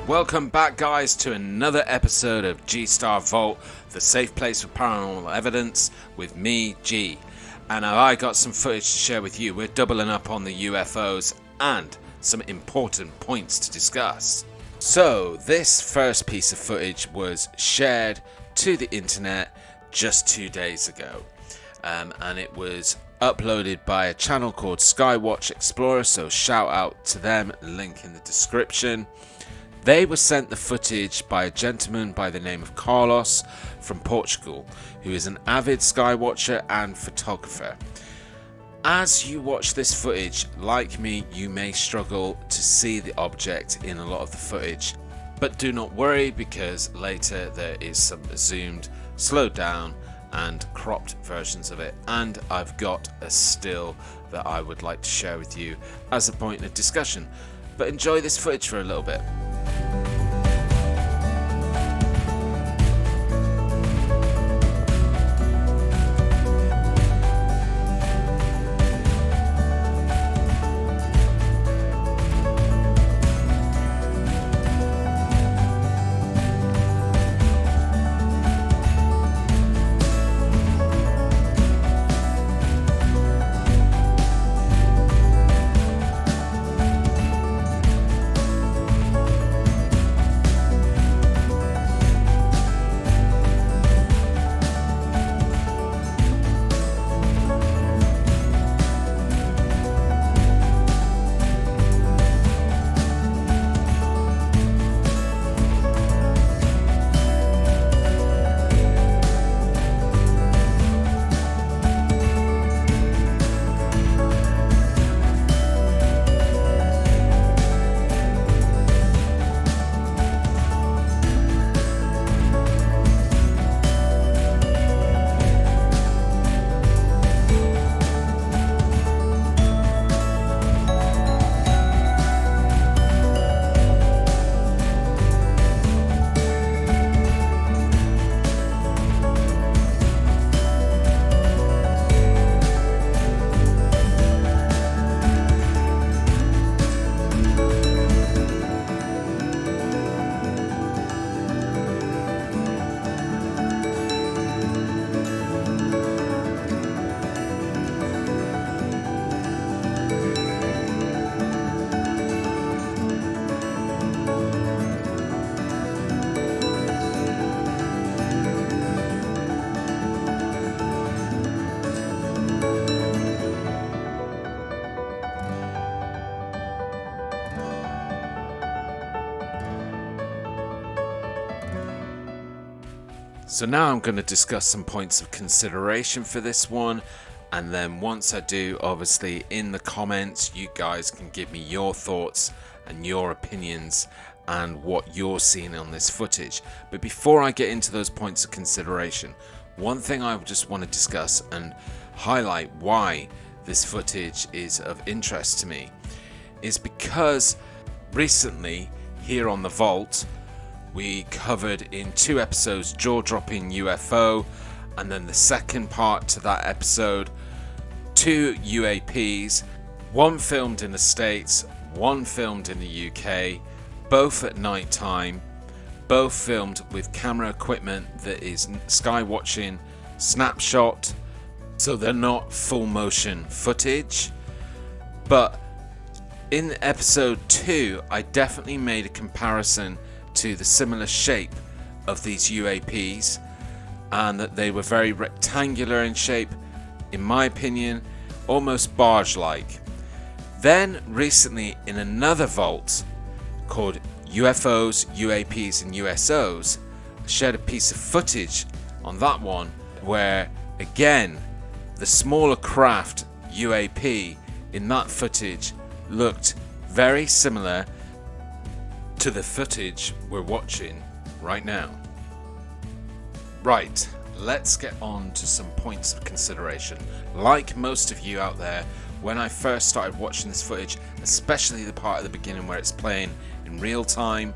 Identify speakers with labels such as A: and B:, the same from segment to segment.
A: Welcome back, guys, to another episode of G-Star Vault, the safe place for paranormal evidence, with me, G. And I got some footage to share with you. We're doubling up on the UFOs and some important points to discuss. So, this first piece of footage was shared to the internet just 2 days ago. And it was uploaded by a channel called Skywatch Explorer, so shout out to them, link in the description. They were sent the footage by a gentleman by the name of Carlos from Portugal, who is an avid skywatcher and photographer. As you watch this footage, like me, you may struggle to see the object in a lot of the footage, but do not worry, because later there is some zoomed, slowed down and cropped versions of it, and I've got a still that I would like to share with you as a point of discussion. But enjoy this footage for a little bit. So now I'm going to discuss some points of consideration for this one, and then once I do, obviously in the comments you guys can give me your thoughts and your opinions and what you're seeing on this footage. But before I get into those points of consideration, one thing I just want to discuss and highlight why this footage is of interest to me is because recently here on the Vault we covered in 2 episodes jaw-dropping UFO, and then the second part to that episode, 2 UAPs, one filmed in the States, one filmed in the UK, both at night time, both filmed with camera equipment that is skywatching snapshot, so they're not full motion footage. But in episode 2 I definitely made a comparison to the similar shape of these UAPs, and that they were very rectangular in shape, in my opinion, almost barge-like. Then recently in another vault called UFOs, UAPs and USOs, I shared a piece of footage on that one where again the smaller craft UAP in that footage looked very similar to the footage we're watching right now. Right, let's get on to some points of consideration. Like most of you out there, when I first started watching this footage, especially the part at the beginning where it's playing in real time,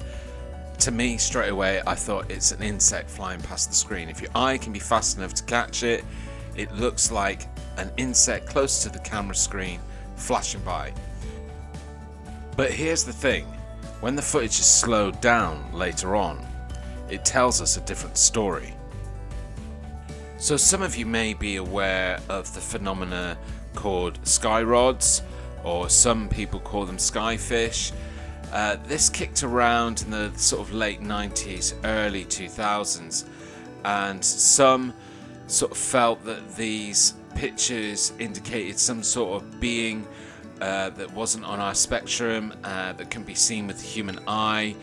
A: to me straight away I thought it's an insect flying past the screen. If your eye can be fast enough to catch it, it looks like an insect close to the camera screen flashing by. But here's the thing, when the footage is slowed down later on, it tells us a different story. So some of you may be aware of the phenomena called sky rods, or some people call them skyfish. This kicked around in the sort of late 90s, early 2000s, and some sort of felt that these pictures indicated some sort of being that wasn't on our spectrum, that can be seen with the human eye,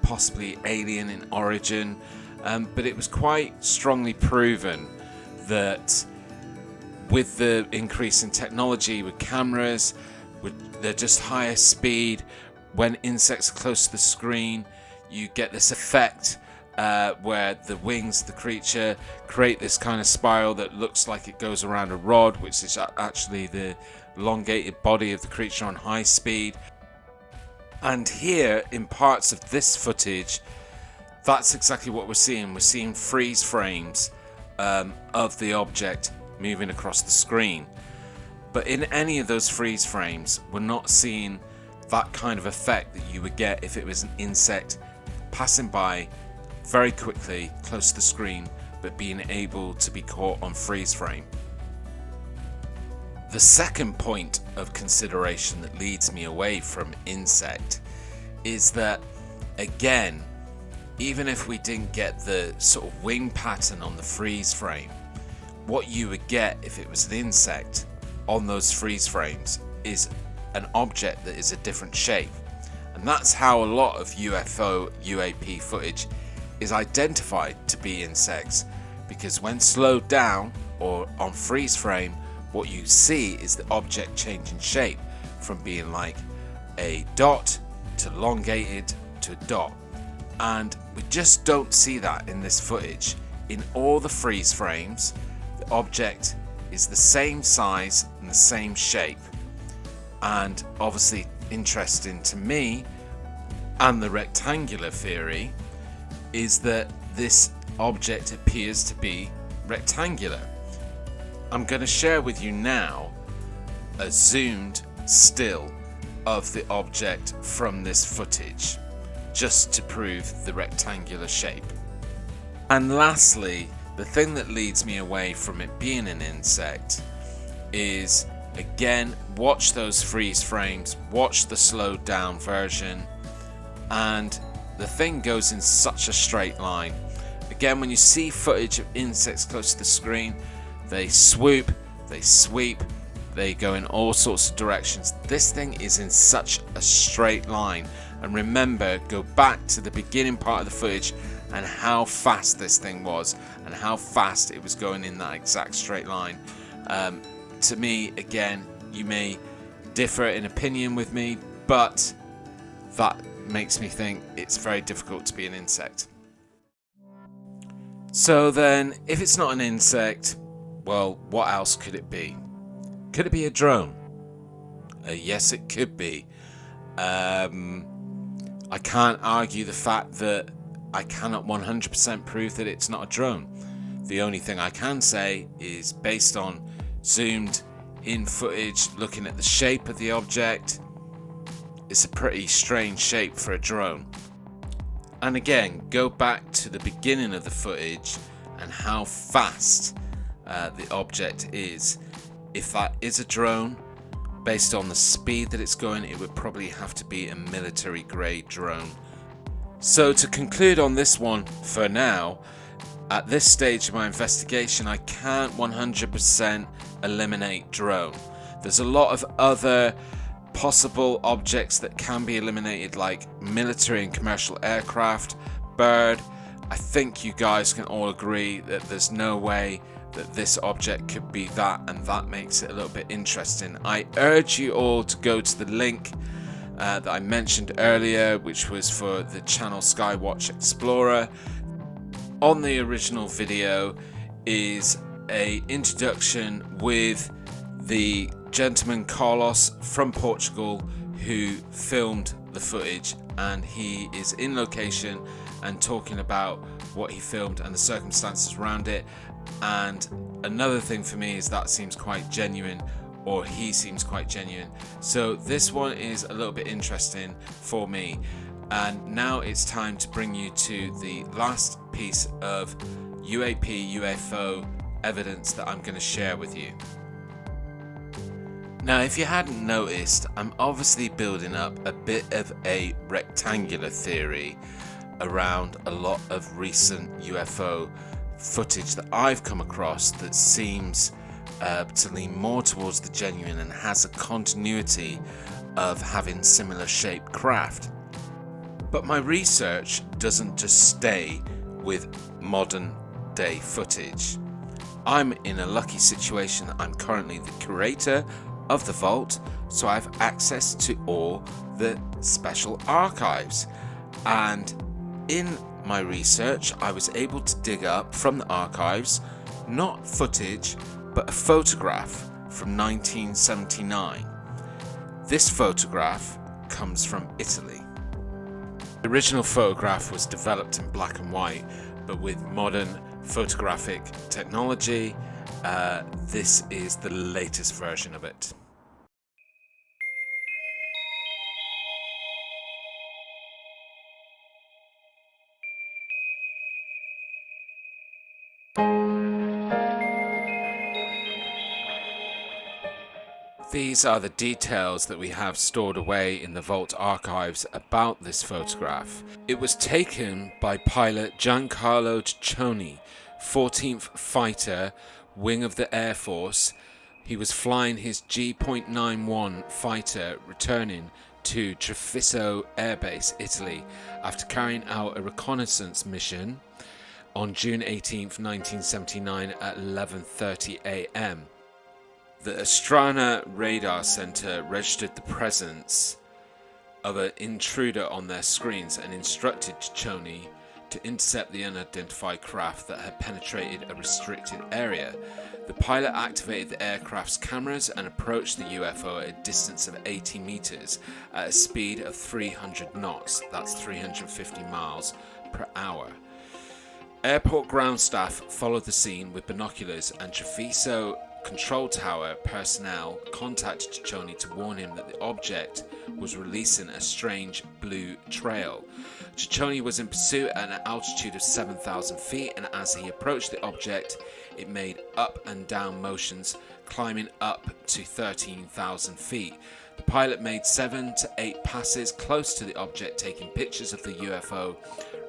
A: possibly alien in origin, but it was quite strongly proven that with the increase in technology, with cameras, with the just higher speed, when insects are close to the screen, you get this effect where the wings of the creature create this kind of spiral that looks like it goes around a rod, which is actually the elongated body of the creature on high speed. And here, in parts of this footage, that's exactly what we're seeing. We're seeing freeze frames of the object moving across the screen. But in any of those freeze frames, we're not seeing that kind of effect that you would get if it was an insect passing by very quickly close to the screen, but being able to be caught on freeze frame. The second point of consideration that leads me away from insect is that, again, even if we didn't get the sort of wing pattern on the freeze frame, what you would get if it was an insect on those freeze frames is an object that is a different shape. And that's how a lot of UFO, UAP footage is identified to be insects, because when slowed down or on freeze frame, what you see is the object changing shape from being like a dot to elongated to a dot. And we just don't see that in this footage. In all the freeze frames, the object is the same size and the same shape. And obviously interesting to me and the rectangular theory is that this object appears to be rectangular. I'm going to share with you now a zoomed still of the object from this footage, just to prove the rectangular shape. And lastly, the thing that leads me away from it being an insect is, again, watch those freeze frames, watch the slowed down version, and the thing goes in such a straight line. Again, when you see footage of insects close to the screen, they swoop, they sweep, they go in all sorts of directions. This thing is in such a straight line. And remember, go back to the beginning part of the footage and how fast this thing was and how fast it was going in that exact straight line. To me, again, you may differ in opinion with me, but that makes me think it's very difficult to be an insect. So then, if it's not an insect, well, what else could it be? Could it be a drone? Yes, it could be. I can't argue the fact that I cannot 100% prove that it's not a drone. The only thing I can say is, based on zoomed in footage, looking at the shape of the object, it's a pretty strange shape for a drone. And again, go back to the beginning of the footage and how fast the object is. If that is a drone, based on the speed that it's going, it would probably have to be a military grade drone. So to conclude on this one for now, at this stage of my investigation, I can't 100% eliminate drone. There's a lot of other possible objects that can be eliminated, like military and commercial aircraft, bird. I think you guys can all agree that there's no way that this object could be that, and that makes it a little bit interesting. I urge you all to go to the link that I mentioned earlier, which was for the channel Skywatch Explorer. On the original video is a introduction with the gentleman Carlos from Portugal who filmed the footage, and he is in location and talking about what he filmed and the circumstances around it. And another thing for me is that seems quite genuine. or he seems quite genuine. So this one is a little bit interesting for me. And now it's time to bring you to the last piece of UAP UFO evidence that I'm going to share with you. Now, if you hadn't noticed, I'm obviously building up a bit of a rectangular theory around a lot of recent UFO footage that I've come across that seems to lean more towards the genuine and has a continuity of having similar shaped craft. But my research doesn't just stay with modern day footage. I'm in a lucky situation that I'm currently the curator of the vault, so I have access to all the special archives. And in my research, I was able to dig up from the archives not footage, but a photograph from 1979. This photograph comes from Italy. The original photograph was developed in black and white, but with modern photographic technology, this is the latest version of it. These are the details that we have stored away in the Vault archives about this photograph. It was taken by pilot Giancarlo Ciccioni, 14th Fighter, Wing of the Air Force. He was flying his G.91 fighter returning to Treviso Air Base, Italy, after carrying out a reconnaissance mission on June 18th, 1979 at 11:30 a.m. The Astrana Radar Center registered the presence of an intruder on their screens and instructed Ciccioni to intercept the unidentified craft that had penetrated a restricted area. The pilot activated the aircraft's cameras and approached the UFO at a distance of 80 meters at a speed of 300 knots, that's 350 miles per hour. Airport ground staff followed the scene with binoculars, and Treviso Control Tower personnel contacted Ciccioni to warn him that the object was releasing a strange blue trail. Ciccioni was in pursuit at an altitude of 7,000 feet, and as he approached the object, it made up and down motions, climbing up to 13,000 feet. The pilot made 7 to 8 passes close to the object, taking pictures of the UFO,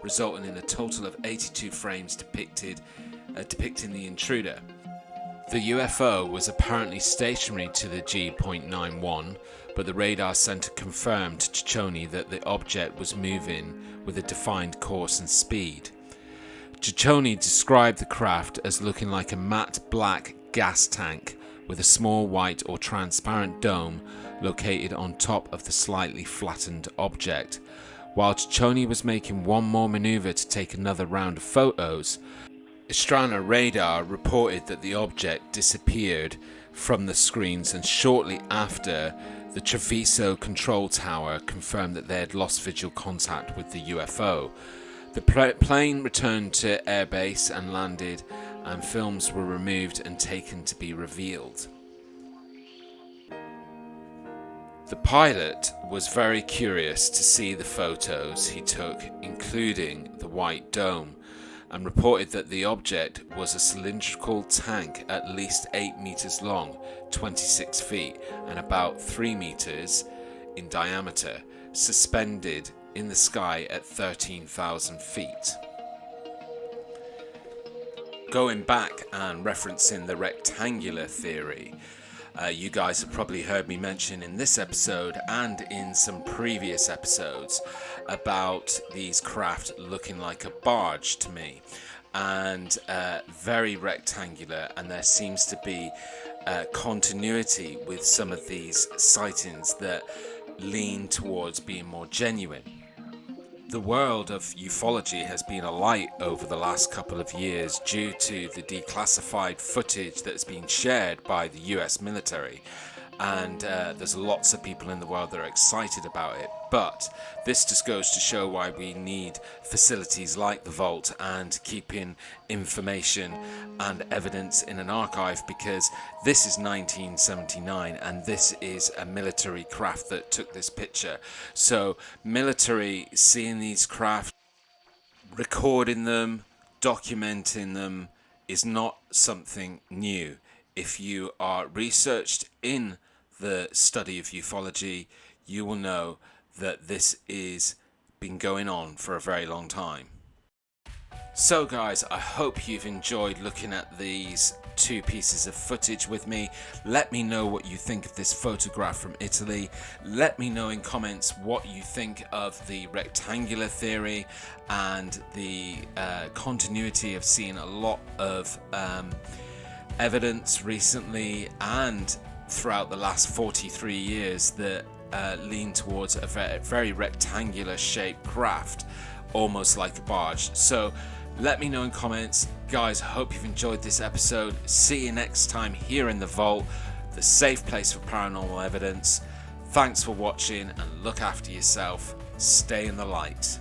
A: resulting in a total of 82 frames depicting the intruder. The UFO was apparently stationary to the G.91, but the radar center confirmed to Ciccioni that the object was moving with a defined course and speed. Ciccioni described the craft as looking like a matte black gas tank with a small white or transparent dome located on top of the slightly flattened object. While Ciccioni was making one more maneuver to take another round of photos, Astrana Radar reported that the object disappeared from the screens, and shortly after, the Treviso Control Tower confirmed that they had lost visual contact with the UFO. The plane returned to airbase and landed, and films were removed and taken to be revealed. The pilot was very curious to see the photos he took, including the white dome, and reported that the object was a cylindrical tank at least 8 meters long, 26 feet, and about 3 meters in diameter, suspended in the sky at 13,000 feet. Going back and referencing the rectangular theory, you guys have probably heard me mention in this episode and in some previous episodes about these craft looking like a barge to me, and very rectangular, and there seems to be continuity with some of these sightings that lean towards being more genuine. The world of ufology has been alight over the last couple of years due to the declassified footage that's been shared by the US military, and there's lots of people in the world that are excited about it. But this just goes to show why we need facilities like the vault and keeping information and evidence in an archive, because this is 1979 and this is a military craft that took this picture. So military seeing these craft, recording them, documenting them is not something new. If you are researched in the study of ufology, you will know that this is been going on for a very long time. So guys, I hope you've enjoyed looking at these two pieces of footage with me. Let me know what you think of this photograph from Italy. Let me know in comments what you think of the rectangular theory and the continuity of seeing a lot of evidence recently and throughout the last 43 years that lean towards a very rectangular shaped craft, almost like a barge. So let me know in comments. Guys, hope you've enjoyed this episode. See you next time here in the vault, the safe place for paranormal evidence. Thanks for watching and look after yourself. Stay in the light.